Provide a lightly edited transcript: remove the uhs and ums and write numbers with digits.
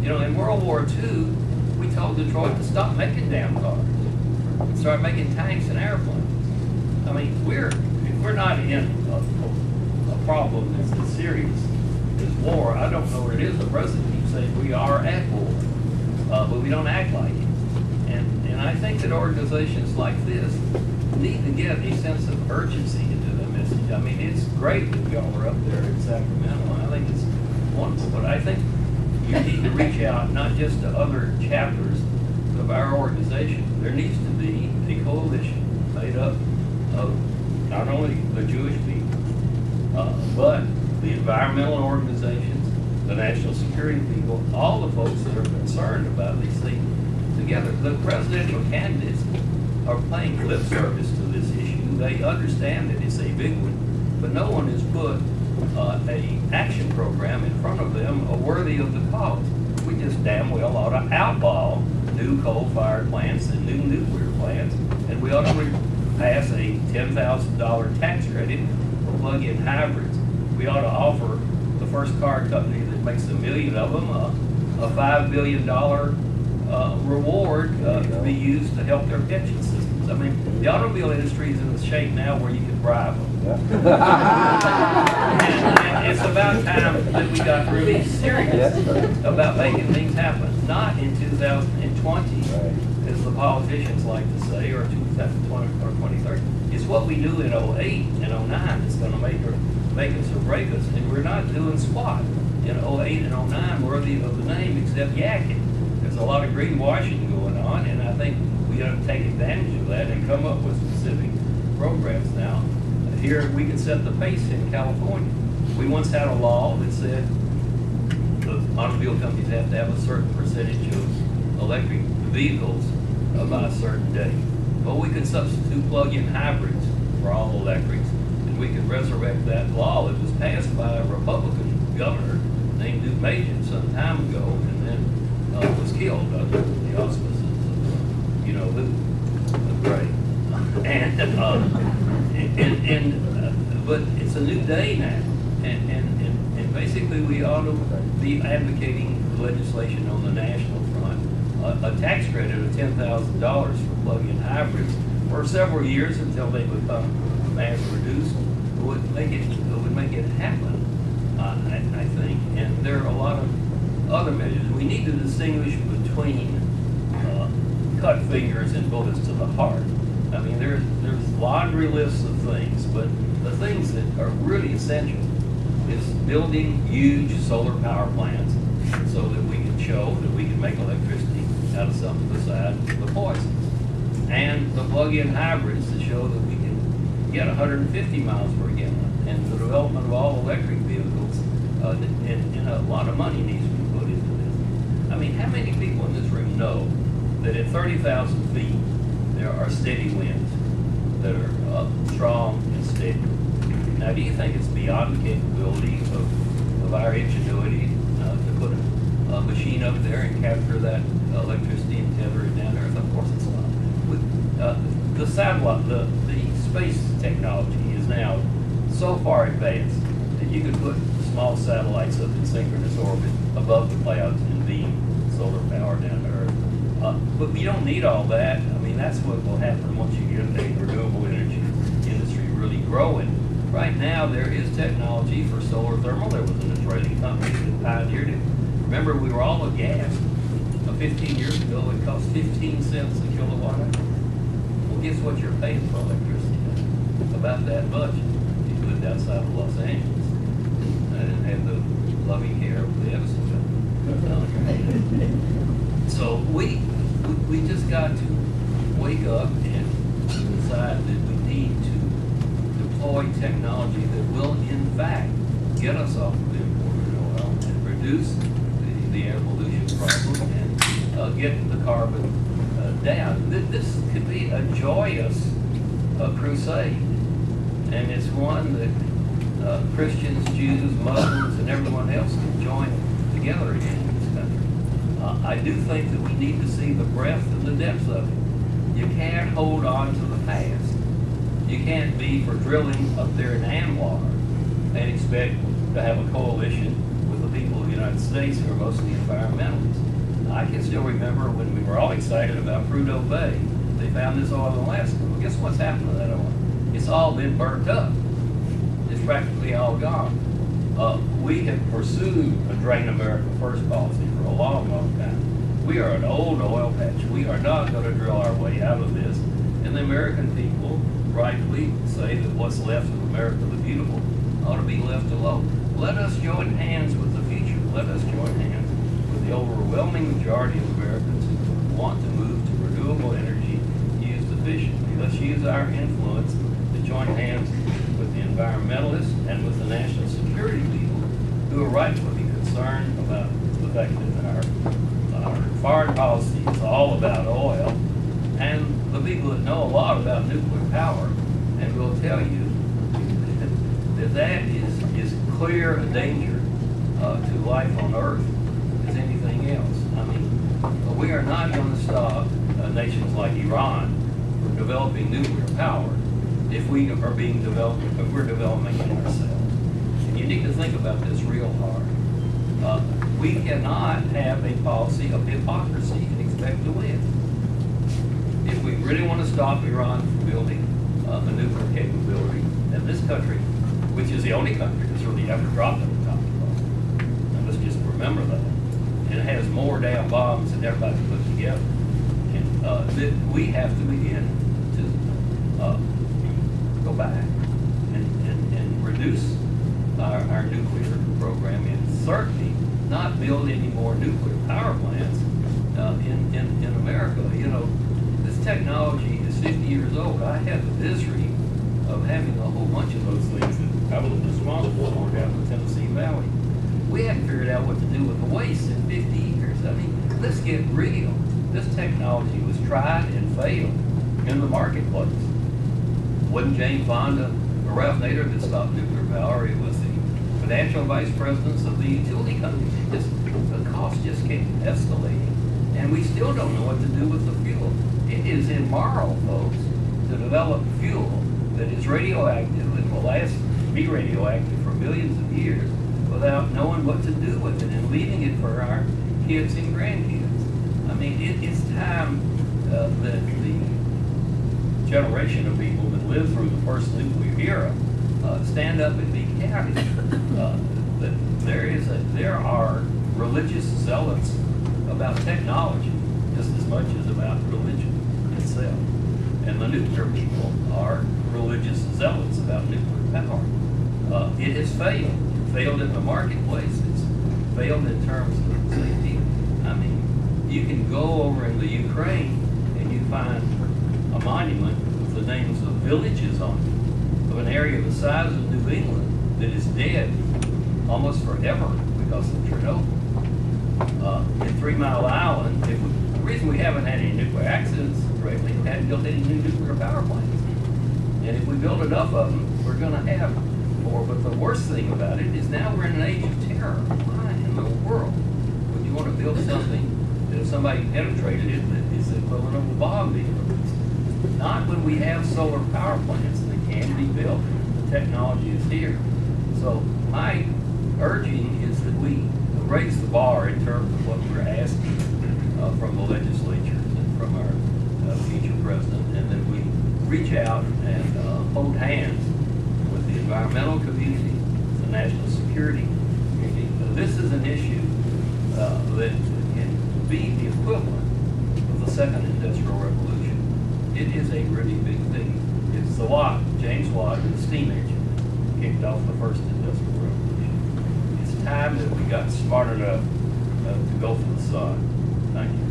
You know, in World War II, we told Detroit to stop making damn cars and start making tanks and airplanes. I mean, if we're not in a problem that's as serious as war, I don't know what it is. The president keeps saying we are at war, but we don't act like it. And I think that organizations like this need to get a sense of urgency into the message. I mean, it's great that y'all are up there in Sacramento. I think it's wonderful, but I think you need to reach out not just to other chapters of our organization. There needs to be a coalition made up of not only the Jewish people, but the environmental organizations, the national security people, all the folks that are concerned about these things together. The presidential candidates are paying lip service to this issue. They understand that it's a big one, but no one has put a action program in front of them worthy of the cause. We just damn well ought to outlaw new coal-fired plants and new nuclear plants, and we ought to pass a $10,000 tax credit for plug-in hybrids. We ought to offer the first car company that makes $1 million of them a $5 billion reward to be used to help their pension systems. I mean, the automobile industry is in the shape now where you can bribe them. And it's about time that we got really serious about making things happen. Not in 2020, as the politicians like to say, or 2020 or 2030. It's what we do in 08 and 09 that's going to make us or break us. And we're not doing squat in 08 and 09 worthy of the name except yakking. There's a lot of greenwashing going on, and I think we ought to take advantage of that and come up with specific programs now. Here we can set the pace in California. We once had a law that said the automobile companies have to have a certain percentage of electric vehicles by a certain date. Well, we could substitute plug-in hybrids for all electrics, and we could resurrect that law that was passed by a Republican governor named Duke Majan some time ago, and then was killed under the auspices of, the great. But it's a new day now, and basically we ought to be advocating legislation on the national front, a tax credit of $10,000 for plug-in hybrids for several years until they become mass produced would make it happen. I think, and there are a lot of other measures. We need to distinguish between cut fingers and bullets to the heart. I mean, there's laundry lists of things, but the things that are really essential is building huge solar power plants so that we can show that we can make electricity out of something besides the poison. And the plug-in hybrids to show that we can get 150 miles per gallon. And the development of all electric vehicles, and a lot of money needs to be put into this. I mean, how many people in this room know that at 30,000 feet, there are steady winds that are strong and steady? Now, do you think it's beyond the capability of our ingenuity to put a machine up there and capture that electricity and tether it down to Earth? Of course it's not. The satellite, the space technology is now so far advanced that you could put small satellites up in synchronous orbit above the clouds and beam solar power down to Earth. But we don't need all that. I mean, that's what will happen once you get a renewable energy industry really growing. Right now, there is technology for solar thermal. There was an Israeli company that pioneered it. Remember, we were all aghast. 15 years ago, it cost 15 cents a kilowatt hour. Well, guess what you're paying for electricity now? About that much if you lived outside of Los Angeles. I didn't have the loving care of the Edison company. So we just got to wake up and decide that we need to deploy technology that will, in fact, get us off of imported oil and reduce the air pollution problem and get the carbon down. This could be a joyous crusade, and it's one that Christians, Jews, Muslims, and everyone else can join together again in this country. I do think that we need to see the breadth and the depth of it. You can't hold on to the past. You can't be for drilling up there in Anwar and expect to have a coalition with the people of the United States who are mostly environmentalists. I can still remember when we were all excited about Prudhoe Bay. They found this oil in Alaska. Well, guess what's happened to that oil? It's all been burnt up. It's practically all gone. We have pursued a Drain America First policy for a long, long time. We are an old oil patch. We are not going to drill our way out of this. And the American people rightly say that what's left of America the Beautiful ought to be left alone. Let us join hands with the future. Let us join hands with the overwhelming majority of Americans who want to move to renewable energy used efficiently. Let's use our influence to join hands with the environmentalists and with the national security people who are rightfully concerned about the fact that our foreign policy is all about oil, and the people that know a lot about nuclear power and will tell you that that is clear a danger to life on Earth as anything else. I mean, we are not going to stop nations like Iran from developing nuclear power if we are being developed, if we're developing it ourselves. And you need to think about this real hard. We cannot have a policy of hypocrisy and expect to win. If we really want to stop Iran from building a nuclear capability, then this country, which is the only country that's really ever dropped an atomic bomb, and let's just remember that, and it has more damn bombs than everybody put together, and that we have to begin to go back and reduce our nuclear program, and certainly not build any more nuclear power plants in America. You know, this technology is 50 years old. I had the misery of having a whole bunch of those things that I was responsible for down in the Tennessee Valley. We hadn't figured out what to do with the waste in 50 years. I mean, let's get real. This technology was tried and failed in the marketplace. It wasn't Jane Fonda or Ralph Nader that stopped nuclear power. It was the financial vice presidents of the utility companies. The cost just kept escalating. And we still don't know what to do with the fuel. It is immoral, folks, to develop fuel that is radioactive and will be radioactive for millions of years without knowing what to do with it and leaving it for our kids and grandkids. I mean, it's time that the generation of people that lived through the first nuclear era stand up and be counted. That there are religious zealots about technology just as much as about religion itself. And the nuclear people are religious zealots about nuclear power. It has failed. It failed in the marketplace. It's failed in terms of safety. I mean, you can go over in the Ukraine and you find a monument with the names of villages on it, of an area the size of New England that is dead almost forever because of Chernobyl. In 3 Mile Island, the reason we haven't had any nuclear accidents lately, we haven't built any new nuclear power plants. And if we build enough of them, we're going to have more. But the worst thing about it is now we're in an age of terror. Why in the world would you want to build something that if somebody penetrated it, that is the equivalent of a bomb being released? Not when we have solar power plants that can be built. The technology is here. So my urging is that we raise the bar in terms of what we're asking from the legislatures and from our future president, and that we reach out and hold hands with the environmental community, the national security community. This is an issue that can be the equivalent of the second industrial revolution. It is a really big thing. It's the James Watt, the steam engine, kicked off the first industrial revolution. It's time that we got smart enough to go for the sun. Thank you.